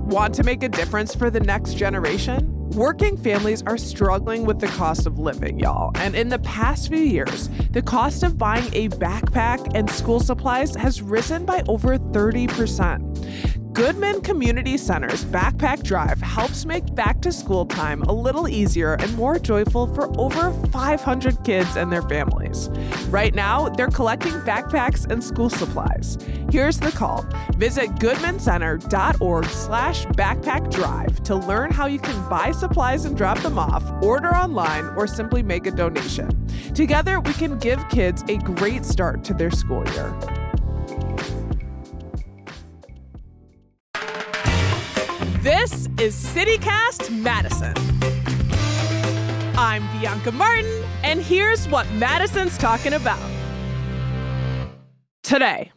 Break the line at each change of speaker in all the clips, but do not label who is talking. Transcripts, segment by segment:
Want to make a difference for the next generation? Working families are struggling with the cost of living, y'all. And in the past few years, the cost of buying a backpack and school supplies has risen by over 30%. Goodman Community Center's Backpack Drive helps make back-to-school time a little easier and more joyful for over 500 kids and their families. Right now, they're collecting backpacks and school supplies. Here's the call. Visit goodmancenter.org/backpackdrive to learn how you can buy supplies and drop them off, order online, or simply make a donation. Together, we can give kids a great start to their school year. This is CityCast Madison. I'm Bianca Martin, and here's what Madison's talking about. Today,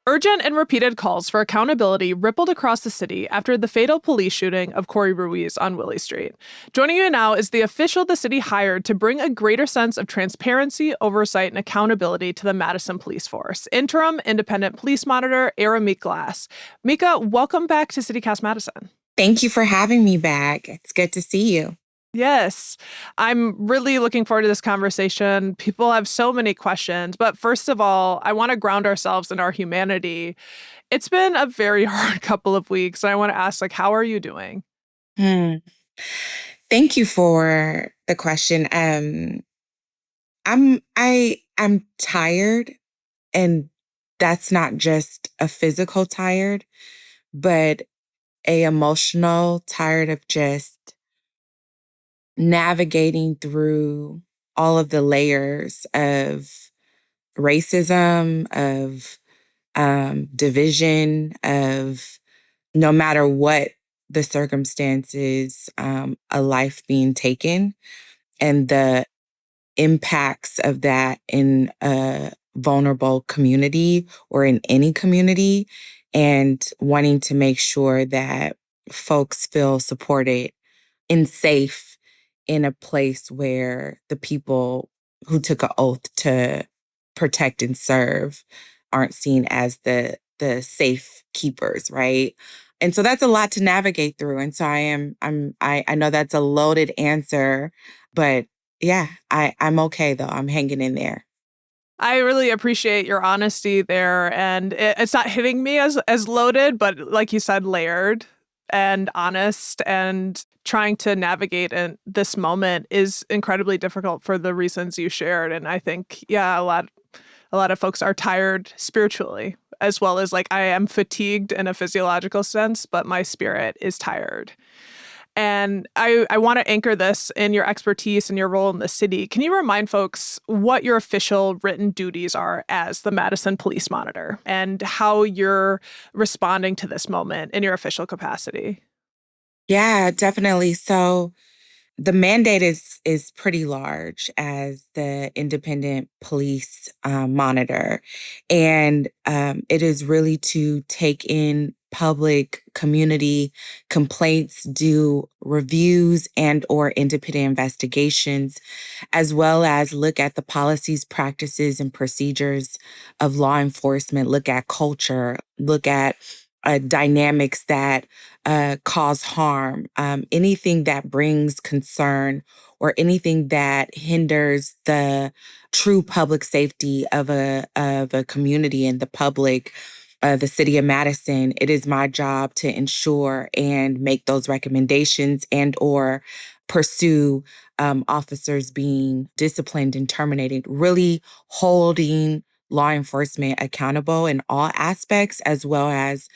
urgent and repeated calls for accountability rippled across the city after the fatal police shooting of Corey Ruiz on Willie Street. Joining you now is the official the city hired to bring a greater sense of transparency, oversight, and accountability to the Madison Police Force, Interim Independent Police Monitor Era Meek-Glass. Mika, welcome back to CityCast Madison.
Thank you for having me back. It's good to see you.
Yes, I'm really looking forward to this conversation. People have so many questions, but first of all, I want to ground ourselves in our humanity. It's been a very hard couple of weeks, and I want to ask, how are you doing?
Thank you for the question. I'm tired, and that's not just a physical tired, but a emotional tired of just navigating through all of the layers of racism, of division, of no matter what the circumstances, a life being taken, and the impacts of that in a vulnerable community or in any community, and wanting to make sure that folks feel supported and safe in a place where the people who took an oath to protect and serve aren't seen as the safe keepers, right? And so that's a lot to navigate through. And so I know that's a loaded answer, but yeah, I'm okay though. I'm hanging in there.
I really appreciate your honesty there. And it's not hitting me as loaded, but like you said, layered and honest, and trying to navigate in this moment is incredibly difficult for the reasons you shared. And I think, a lot of folks are tired spiritually, as well as I am fatigued in a physiological sense, but my spirit is tired. And I want to anchor this in your expertise and your role in the city. Can you remind folks what your official written duties are as the Madison Police Monitor and how you're responding to this moment in your official capacity?
Yeah, definitely. So the mandate is pretty large as the independent police monitor. And it is really to take in public community complaints, do reviews and or independent investigations, as well as look at the policies, practices, and procedures of law enforcement, look at culture, look at dynamics that cause harm, anything that brings concern or anything that hinders the true public safety of a community and the public, the city of Madison. It is my job to ensure and make those recommendations and or pursue officers being disciplined and terminated, really holding law enforcement accountable in all aspects, as well as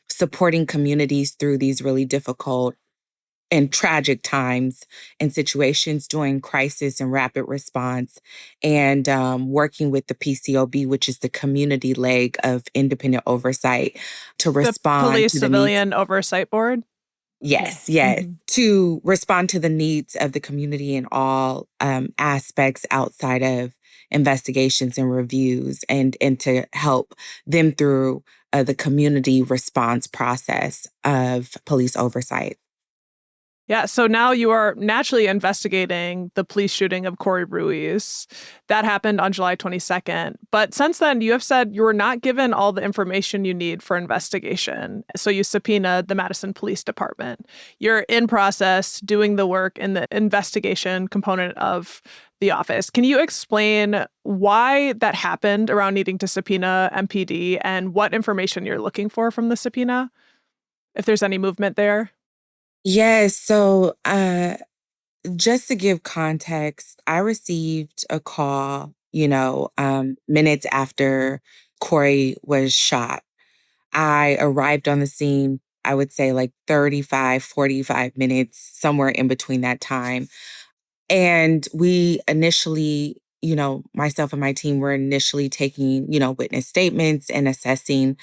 supporting communities through these really difficult and tragic times and situations during crisis and rapid response, and working with the PCOB, which is the community leg of independent oversight, to respond
the Police
to
Civilian Oversight Board?
Yes.
Mm-hmm.
To respond to the needs of the community in all aspects outside of investigations and reviews, and to help them through the community response process of police oversight.
Yeah, so now you are naturally investigating the police shooting of Corey Ruiz. That happened on July 22nd. But since then, you have said you were not given all the information you need for investigation. So you subpoenaed the Madison Police Department. You're in process doing the work in the investigation component of the office. Can you explain why that happened around needing to subpoena MPD and what information you're looking for from the subpoena? If there's any movement there?
Yes. Just to give context, I received a call, minutes after Corey was shot. I arrived on the scene, I would say like 35, 45 minutes, somewhere in between that time. And we initially, myself and my team were initially taking, witness statements and assessing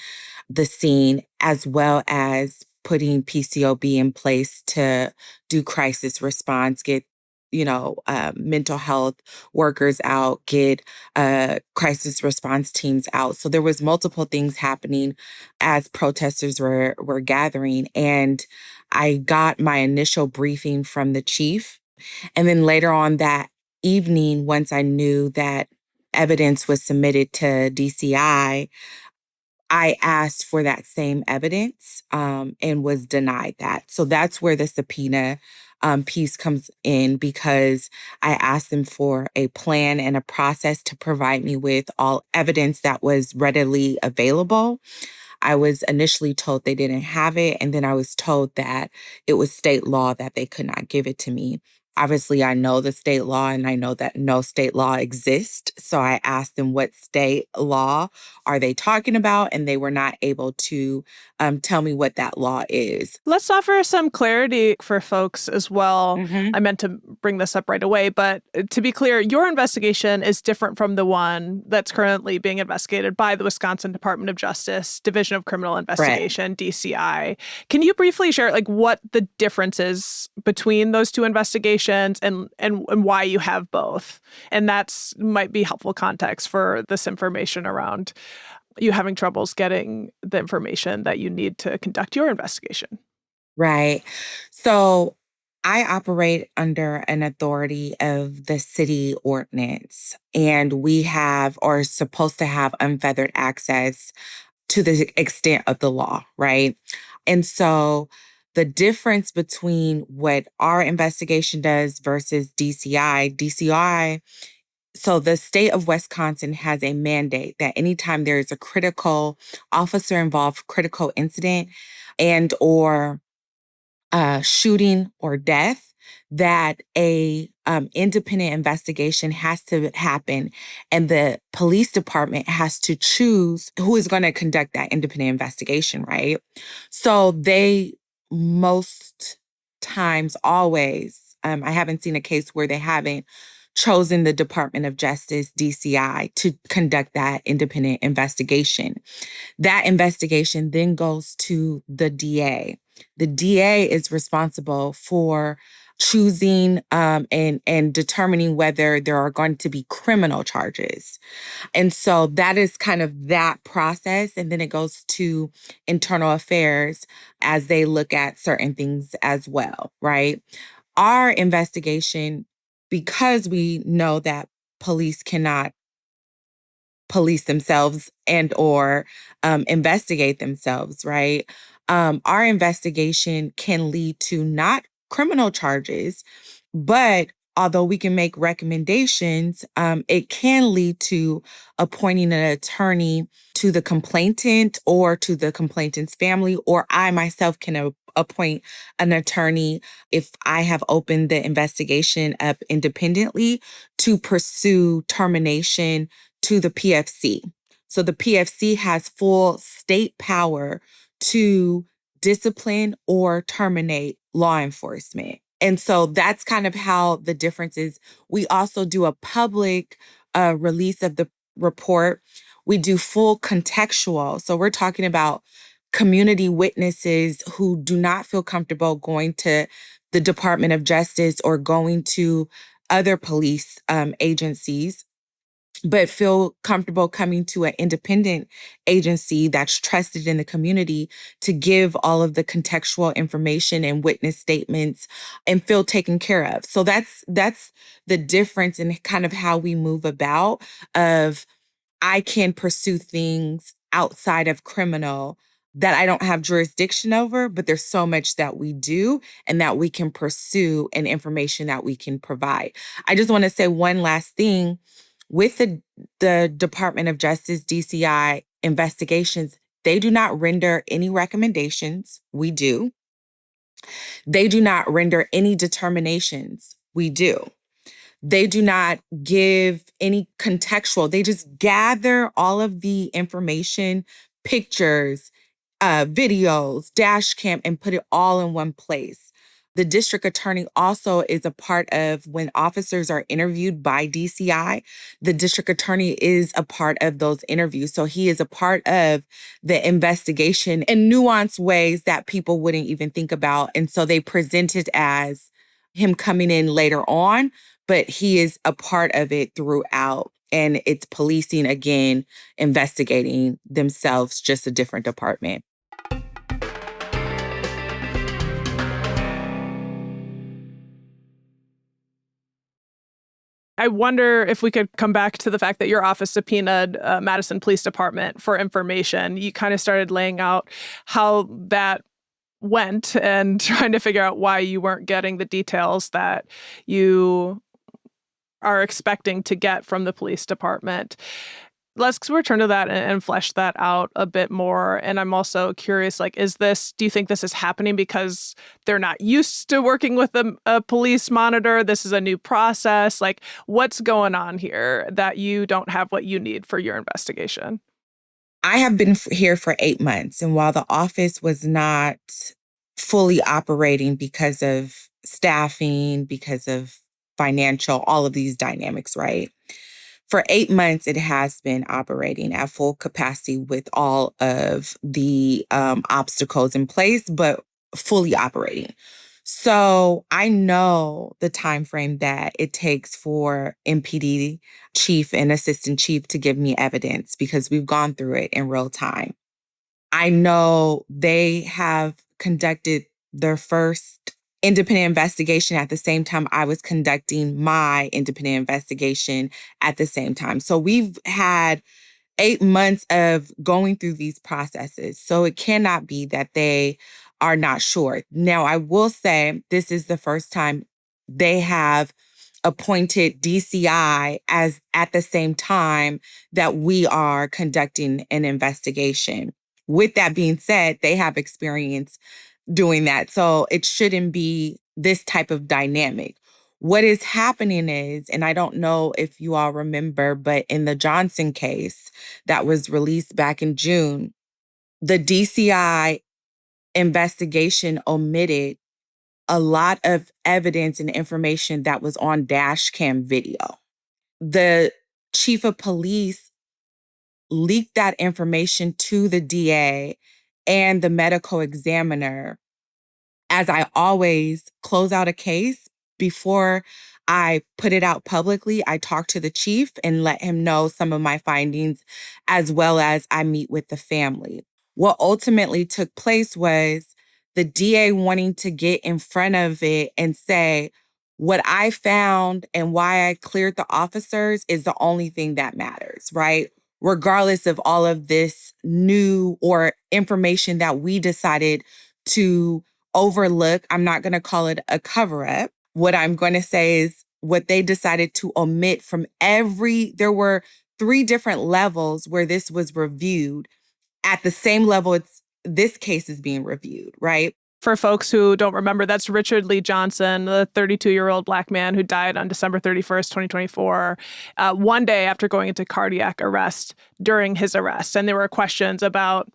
the scene, as well as putting PCOB in place to do crisis response, get mental health workers out, get crisis response teams out. So there was multiple things happening as protesters were gathering, and I got my initial briefing from the chief, and then later on that evening, once I knew that evidence was submitted to DCI, I asked for that same evidence and was denied that. So that's where the subpoena piece comes in, because I asked them for a plan and a process to provide me with all evidence that was readily available. I was initially told they didn't have it, and then I was told that it was state law that they could not give it to me. Obviously, I know the state law and I know that no state law exists. So I asked them, what state law are they talking about? And they were not able to tell me what that law is.
Let's offer some clarity for folks as well.
Hmm.
I meant to bring this up right away, but to be clear, your investigation is different from the one that's currently being investigated by the Wisconsin Department of Justice, Division of Criminal
Correct.
Investigation, DCI. Can you briefly share like what the difference is between those two investigations and why you have both? And that's might be helpful context for this information around you having troubles getting the information that you need to conduct your investigation.
Right. So I operate under an authority of the city ordinance, and we have or are supposed to have unfeathered access to the extent of the law, right? And so the difference between what our investigation does versus DCI, so the state of Wisconsin has a mandate that anytime there is a critical officer involved critical incident and or shooting or death, that a independent investigation has to happen, and the police department has to choose who is going to conduct that independent investigation, right? So they most times always, I haven't seen a case where they haven't chosen the Department of Justice, DCI, to conduct that independent investigation. That investigation then goes to the DA. The DA is responsible for choosing and determining whether there are going to be criminal charges. And so that is kind of that process. And then it goes to internal affairs as they look at certain things as well, right? Our investigation, because we know that police cannot police themselves and or investigate themselves, right? Our investigation can lead to not criminal charges, but although we can make recommendations, it can lead to appointing an attorney to the complainant or to the complainant's family, or I myself can appoint an attorney if I have opened the investigation up independently to pursue termination to the PFC. So the PFC has full state power to discipline or terminate law enforcement. And so that's kind of how the difference is. We also do a public release of the report. We do full contextual. So we're talking about community witnesses who do not feel comfortable going to the Department of Justice or going to other police agencies. but feel comfortable coming to an independent agency that's trusted in the community to give all of the contextual information and witness statements and feel taken care of. So that's the difference in kind of how we move about of I can pursue things outside of criminal that I don't have jurisdiction over, but there's so much that we do and that we can pursue and information that we can provide. I just want to say one last thing with the Department of Justice DCI investigations, they do not render any recommendations. We do. They do not render any determinations. We do. They do not give any contextual. They just gather all of the information, pictures, videos, dash cam, and put it all in one place. The district attorney also is a part of when officers are interviewed by DCI. The district attorney is a part of those interviews. So he is a part of the investigation in nuanced ways that people wouldn't even think about. And so they present it as him coming in later on, but he is a part of it throughout. And it's policing, again, investigating themselves, just a different department.
I wonder if we could come back to the fact that your office subpoenaed Madison Police Department for information. You kind of started laying out how that went and trying to figure out why you weren't getting the details that you are expecting to get from the police department. Let's return to that and flesh that out a bit more. And I'm also curious, like, do you think this is happening because they're not used to working with a police monitor? This is a new process. Like, what's going on here that you don't have what you need for your investigation?
I have been here for 8 months. And while the office was not fully operating because of staffing, because of financial, all of these dynamics, right? For 8 months, it has been operating at full capacity with all of the obstacles in place, but fully operating. So I know the time frame that it takes for MPD chief and assistant chief to give me evidence because we've gone through it in real time. I know they have conducted their first independent investigation at the same time I was conducting my independent investigation at the same time. So we've had 8 months of going through these processes. So it cannot be that they are not sure. Now, I will say this is the first time they have appointed DCI as at the same time that we are conducting an investigation. With that being said, they have experience doing that. So it shouldn't be this type of dynamic. What is happening is, and I don't know if you all remember, but in the Johnson case that was released back in June, the DCI investigation omitted a lot of evidence and information that was on dash cam video. The chief of police leaked that information to the DA and the medical examiner. As I always close out a case, before I put it out publicly, I talk to the chief and let him know some of my findings, as well as I meet with the family. What ultimately took place was the DA wanting to get in front of it and say, what I found and why I cleared the officers is the only thing that matters, right? Regardless of all of this new or information that we decided to overlook, I'm not going to call it a cover up. What I'm going to say is what they decided to omit from there were 3 different levels where this was reviewed. At the same level, this case is being reviewed, right?
For folks who don't remember, that's Richard Lee Johnson, the 32-year-old Black man who died on December 31st, 2024, one day after going into cardiac arrest during his arrest. And there were questions about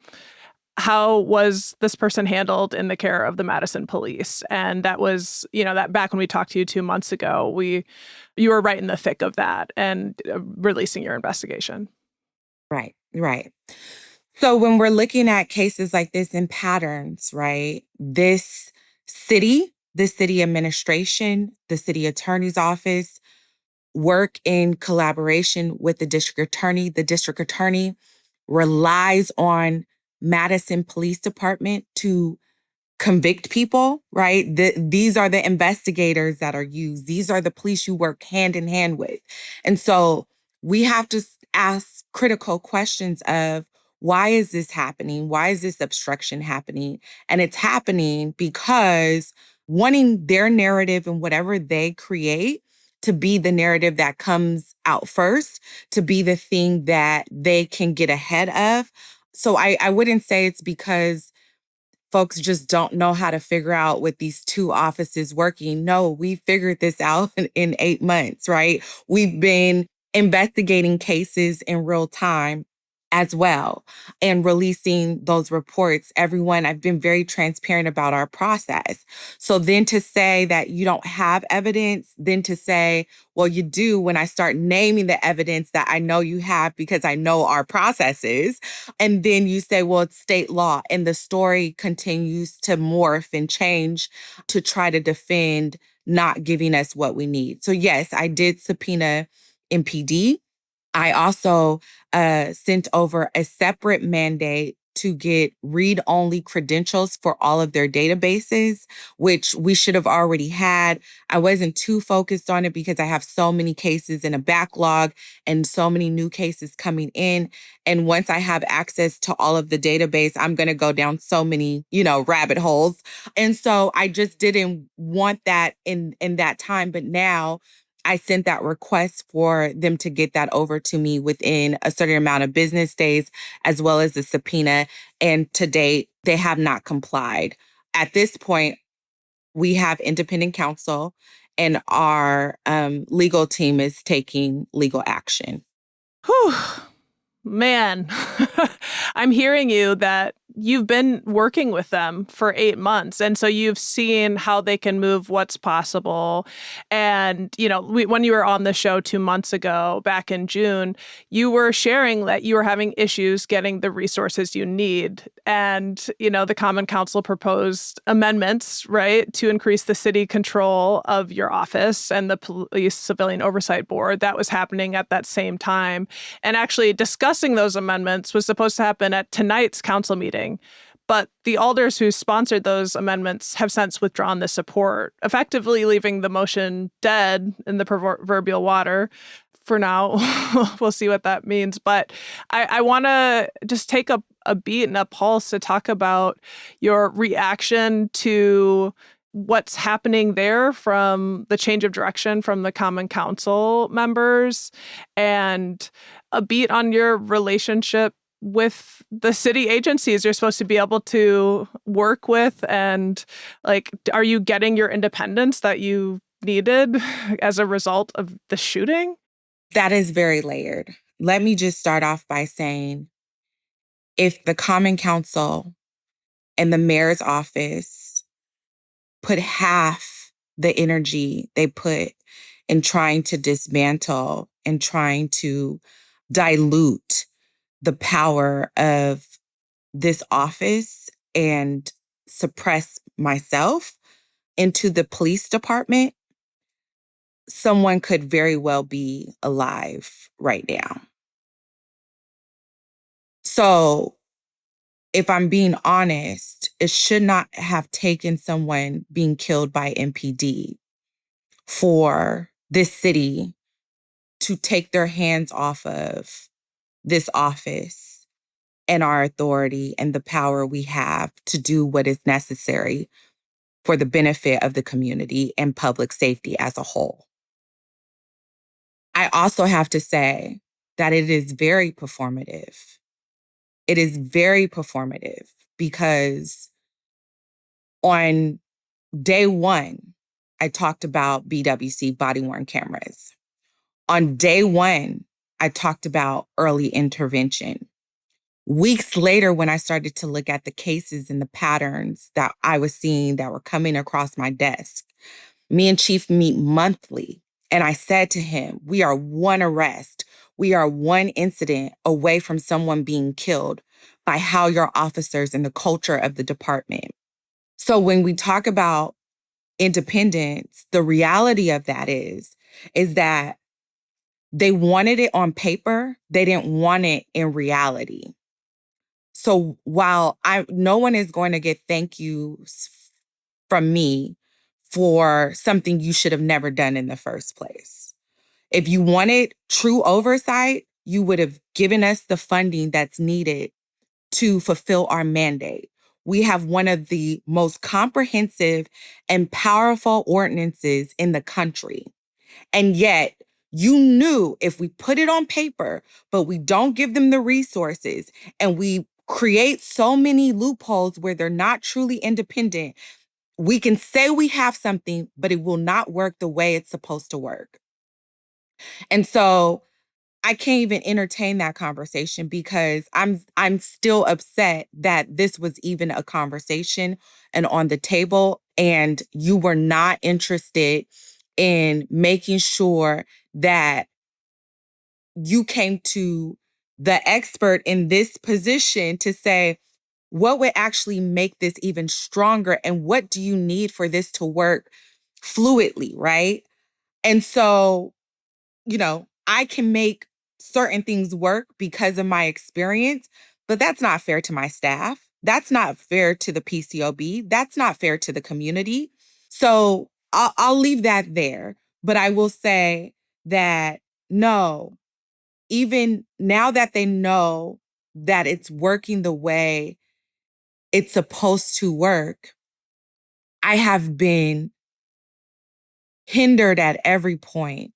how was this person handled in the care of the Madison police? And that was, that back when we talked to you 2 months ago, you were right in the thick of that and releasing your investigation.
Right, right. So when we're looking at cases like this in patterns, right, the city administration, the city attorney's office, work in collaboration with the district attorney. The district attorney relies on Madison Police Department to convict people, right? These are the investigators that are used. These are the police you work hand in hand with. And so we have to ask critical questions of, why is this happening? Why is this obstruction happening? And it's happening because wanting their narrative and whatever they create to be the narrative that comes out first, to be the thing that they can get ahead of. So I wouldn't say it's because folks just don't know how to figure out with these two offices working. No, we figured this out in 8 months, right? We've been investigating cases in real time as well and releasing those reports. Everyone, I've been very transparent about our process. So then to say that you don't have evidence, then to say, well, you do, when I start naming the evidence that I know you have because I know our processes. And then you say, well, it's state law. And the story continues to morph and change to try to defend not giving us what we need. So yes, I did subpoena MPD. I also sent over a separate mandate to get read-only credentials for all of their databases, which we should have already had. I wasn't too focused on it because I have so many cases in a backlog and so many new cases coming in. And once I have access to all of the database, I'm going to go down so many, rabbit holes. And so I just didn't want that in that time. But now I sent that request for them to get that over to me within a certain amount of business days, as well as the subpoena. And to date, they have not complied. At this point, we have independent counsel and our legal team is taking legal action.
Whew. Man, I'm hearing you that you've been working with them for 8 months. And so you've seen how they can move what's possible. And, when you were on the show 2 months ago, back in June, you were sharing that you were having issues getting the resources you need. And, the Common Council proposed amendments, right, to increase the city control of your office and the Police Civilian Oversight Board. That was happening at that same time. And actually discussing those amendments was supposed to happen at tonight's council meeting. But the alders who sponsored those amendments have since withdrawn the support, effectively leaving the motion dead in the proverbial water for now. We'll see what that means. But I want to just take a beat and a pulse to talk about your reaction to what's happening there from the change of direction from the Common Council members, and a beat on your relationship with the city agencies you're supposed to be able to work with. And are you getting your independence that you needed as a result of the shooting?
That is very layered. Let me just start off by saying, if the Common Council and the mayor's office put half the energy they put in trying to dismantle and trying to dilute the power of this office and suppress myself into the police department, someone could very well be alive right now. So if I'm being honest, it should not have taken someone being killed by MPD for this city to take their hands off of this office and our authority and the power we have to do what is necessary for the benefit of the community and public safety as a whole. I also have to say that it is very performative. It is very performative because on day one, I talked about BWC, body-worn cameras. On day one, I talked about early intervention. Weeks later, when I started to look at the cases and the patterns that I was seeing that were coming across my desk, me and Chief meet monthly. And I said to him, we are one arrest. We are one incident away from someone being killed by how your officers and the culture of the department. So when we talk about independence, the reality of that is that They wanted it on paper, they didn't want it in reality. So while no one is going to get thank yous from me for something you should have never done in the first place. If you wanted true oversight, you would have given us the funding that's needed to fulfill our mandate. We have one of the most comprehensive and powerful ordinances in the country. And yet, you knew if we put it on paper, but we don't give them the resources and we create so many loopholes where they're not truly independent, we can say we have something, but it will not work the way it's supposed to work. And so I can't even entertain that conversation because I'm still upset that this was even a conversation and on the table and you were not interested in making sure that you came to the expert in this position to say what would actually make this even stronger and what do you need for this to work fluidly, right? And so I can make certain things work because of my experience, but that's not fair to my staff. That's not fair to the PCOB. That's not fair to the community. So I'll leave that there. But I will say that no, even now that they know that it's working the way it's supposed to work, I have been hindered at every point.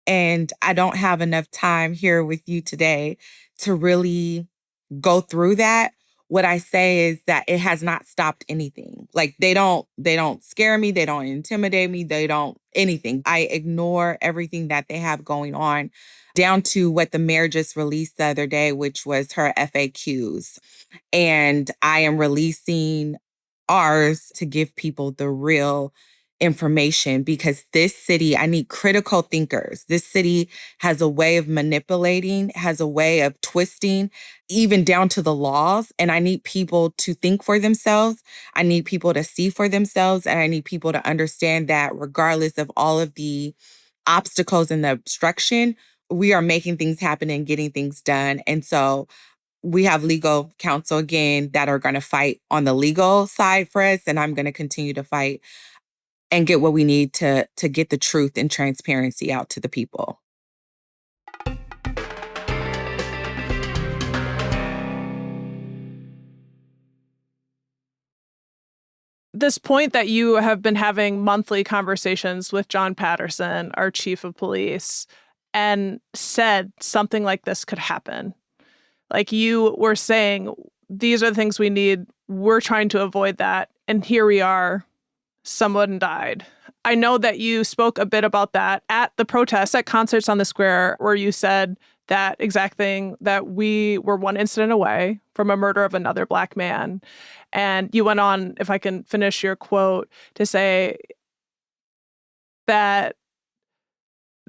And I don't have enough time here with you today to really go through that. What I say is that it has not stopped anything. Like they don't scare me, they don't intimidate me, they don't anything. I ignore everything that they have going on down to what the mayor just released the other day, which was her FAQs. And I am releasing ours to give people the real information because this city, I need critical thinkers. This city has a way of manipulating, has a way of twisting, even down to the laws. And I need people to think for themselves. I need people to see for themselves. And I need people to understand that regardless of all of the obstacles and the obstruction, we are making things happen and getting things done. And so we have legal counsel again that are going to fight on the legal side for us. And I'm going to continue to fight and get what we need to get the truth and transparency out to the people.
This point that you have been having monthly conversations with John Patterson, our chief of police, and said something like this could happen. Like you were saying, these are the things we need. We're trying to avoid that. And here we are. Someone died. I know that you spoke a bit about that at the protests, at concerts on the square, where you said that exact thing, that we were one incident away from a murder of another Black man. And you went on, if I can finish your quote, to say that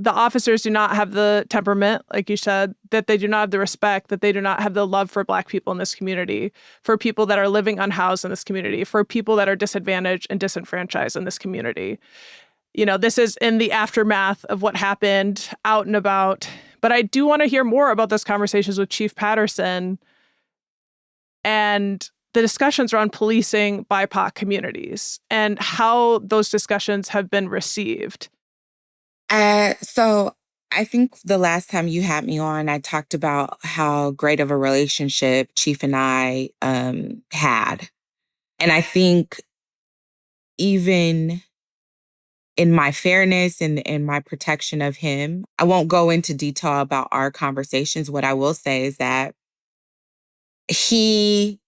the officers do not have the temperament, like you said, that they do not have the respect, that they do not have the love for Black people in this community, for people that are living unhoused in this community, for people that are disadvantaged and disenfranchised in this community. This is in the aftermath of what happened out and about. But I do want to hear more about those conversations with Chief Patterson and the discussions around policing BIPOC communities and how those discussions have been received.
So I think the last time you had me on, I talked about how great of a relationship Chief and I had. And I think even in my fairness and my protection of him, I won't go into detail about our conversations. What I will say is that he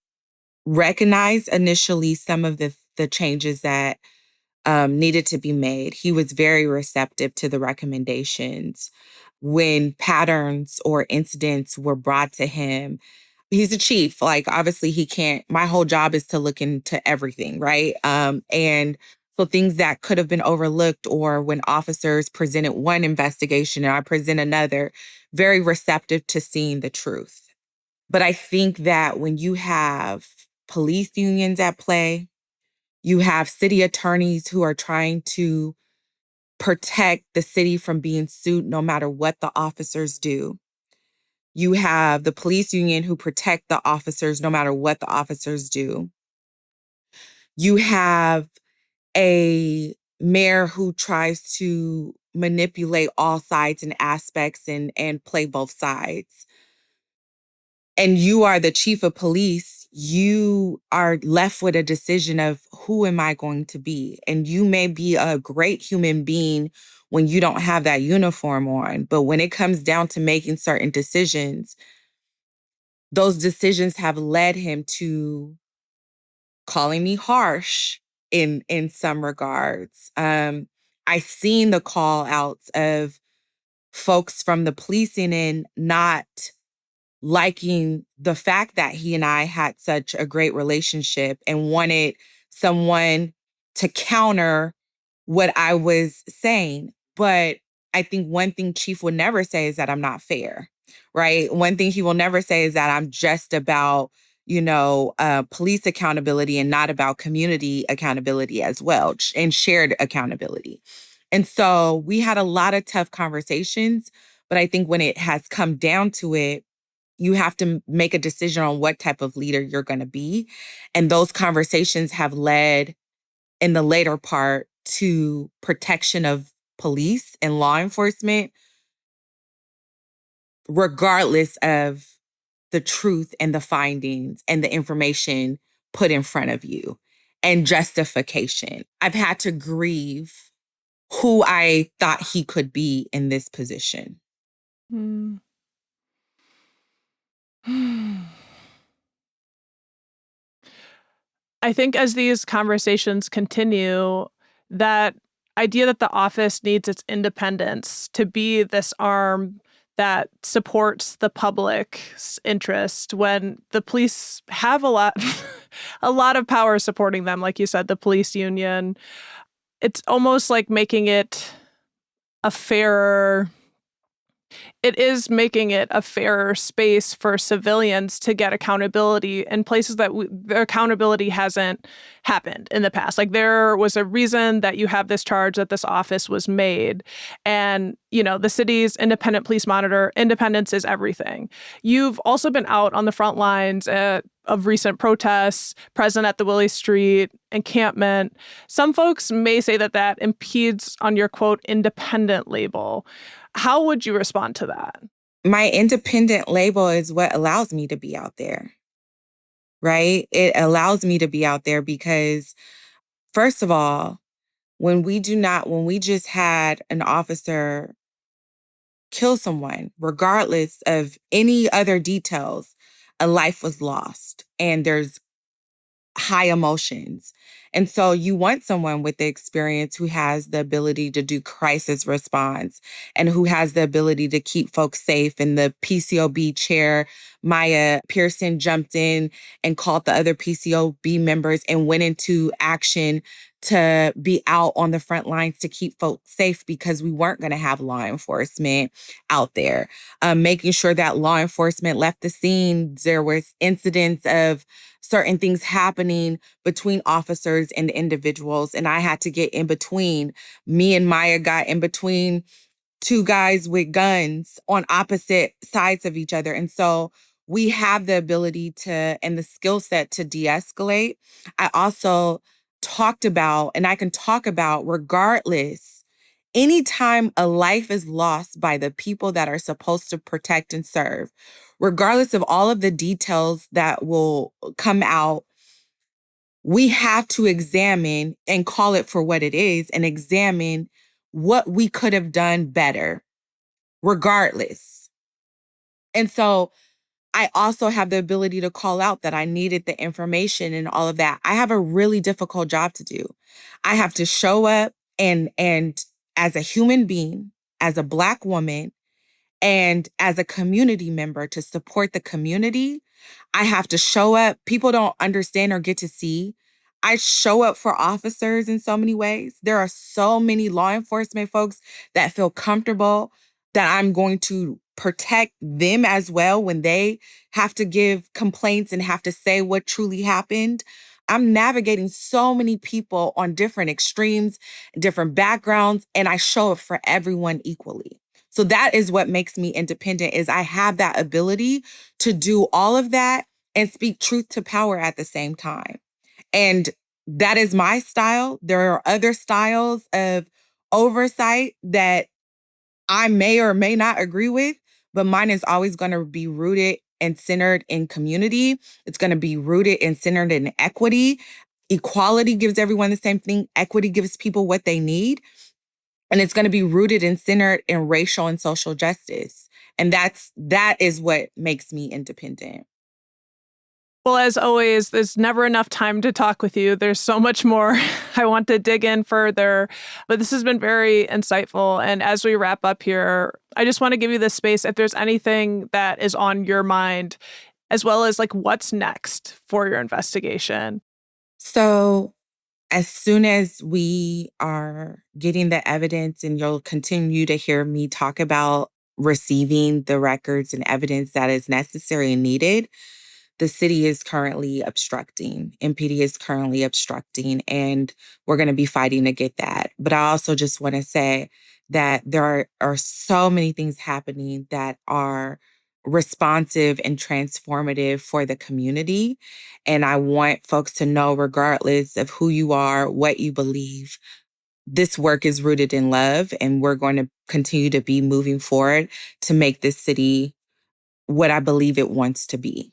recognized initially some of the changes that needed to be made. He was very receptive to the recommendations. When patterns or incidents were brought to him, he's a chief. Like, obviously, he can't, my whole job is to look into everything, right? And so things that could have been overlooked, or when officers presented one investigation and I present another, very receptive to seeing the truth. But I think that when you have police unions at play, you have city attorneys who are trying to protect the city from being sued no matter what the officers do. You have the police union who protect the officers no matter what the officers do. You have a mayor who tries to manipulate all sides and aspects and play both sides. And you are the chief of police, you are left with a decision of who am I going to be? And you may be a great human being when you don't have that uniform on. But when it comes down to making certain decisions, those decisions have led him to calling me harsh in some regards. I've seen the call outs of folks from the policing and not liking the fact that he and I had such a great relationship and wanted someone to counter what I was saying. But I think one thing Chief would never say is that I'm not fair, right? One thing he will never say is that I'm just about, police accountability and not about community accountability as well and shared accountability. And so we had a lot of tough conversations, but I think when it has come down to it, you have to make a decision on what type of leader you're going to be. And those conversations have led in the later part to protection of police and law enforcement, regardless of the truth and the findings and the information put in front of you and justification. I've had to grieve who I thought he could be in this position.
Mm. I think as these conversations continue, that idea that the office needs its independence to be this arm that supports the public's interest when the police have a lot a lot of power supporting them, like you said, the police union. It's almost like making it a fairer it is making it a fairer space for civilians to get accountability in places that the accountability hasn't happened in the past. Like there was a reason that you have this charge that this office was made. And, the city's independent police monitor, independence is everything. You've also been out on the front lines of recent protests, present at the Willie Street encampment. Some folks may say that that impedes on your, quote, independent label. How would you respond to that?
My independent label is what allows me to be out there, right? It allows me to be out there because, first of all, when we just had an officer kill someone, regardless of any other details, a life was lost and there's high emotions. And so you want someone with the experience who has the ability to do crisis response and who has the ability to keep folks safe. And the PCOB chair, Maya Pearson, jumped in and called the other PCOB members and went into action to be out on the front lines to keep folks safe because we weren't going to have law enforcement out there. Making sure that law enforcement left the scene. There was incidents of certain things happening between officers and individuals, and I had to get in between. Me and Maya got in between two guys with guns on opposite sides of each other. And so we have the ability to and the skill set to de-escalate. I also talked about, and I can talk about regardless, anytime a life is lost by the people that are supposed to protect and serve, regardless of all of the details that will come out, we have to examine and call it for what it is and examine what we could have done better, regardless. And so I also have the ability to call out that I needed the information and all of that. I have a really difficult job to do. I have to show up and as a human being, as a Black woman, and as a community member to support the community, I have to show up. People don't understand or get to see. I show up for officers in so many ways. There are so many law enforcement folks that feel comfortable that I'm going to protect them as well when they have to give complaints and have to say what truly happened. I'm navigating so many people on different extremes, different backgrounds, and I show up for everyone equally. So that is what makes me independent, is I have that ability to do all of that and speak truth to power at the same time. And that is my style. There are other styles of oversight that I may or may not agree with, but mine is always going to be rooted and centered in community. It's going to be rooted and centered in equity. Equality gives everyone the same thing. Equity gives people what they need. And it's going to be rooted and centered in racial and social justice. And that is what makes me independent.
Well, as always, there's never enough time to talk with you. There's so much more I want to dig in further, but this has been very insightful. And as we wrap up here, I just want to give you this space if there's anything that is on your mind, as well as like what's next for your investigation.
So as soon as we are getting the evidence, and you'll continue to hear me talk about receiving the records and evidence that is necessary and needed, the city is currently obstructing. MPD is currently obstructing, and we're going to be fighting to get that. But I also just want to say that there are so many things happening that are responsive and transformative for the community. And I want folks to know, regardless of who you are, what you believe, this work is rooted in love, and we're going to continue to be moving forward to make this city what I believe it wants to be.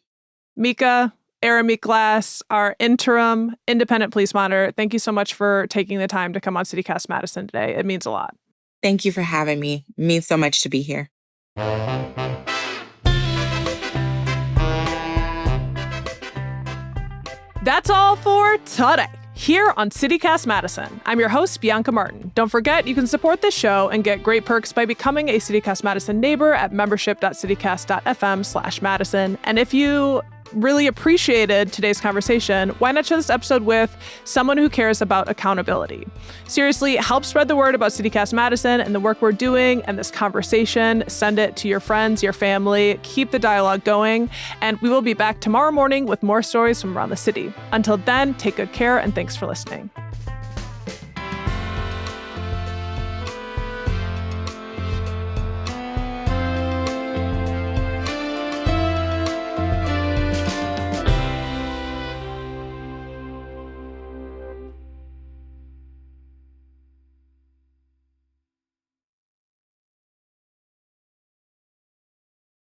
Mika, Arameek Glass, our interim independent police monitor, thank you so much for taking the time to come on CityCast Madison today. It means a lot.
Thank you for having me. It means so much to be here.
That's all for today here on CityCast Madison. I'm your host, Bianca Martin. Don't forget, you can support this show and get great perks by becoming a CityCast Madison neighbor at membership.citycast.fm/Madison. And if you really appreciated today's conversation, why not share this episode with someone who cares about accountability? Seriously, help spread the word about CityCast Madison and the work we're doing and this conversation. Send it to your friends, your family. Keep the dialogue going. And we will be back tomorrow morning with more stories from around the city. Until then, take good care and thanks for listening.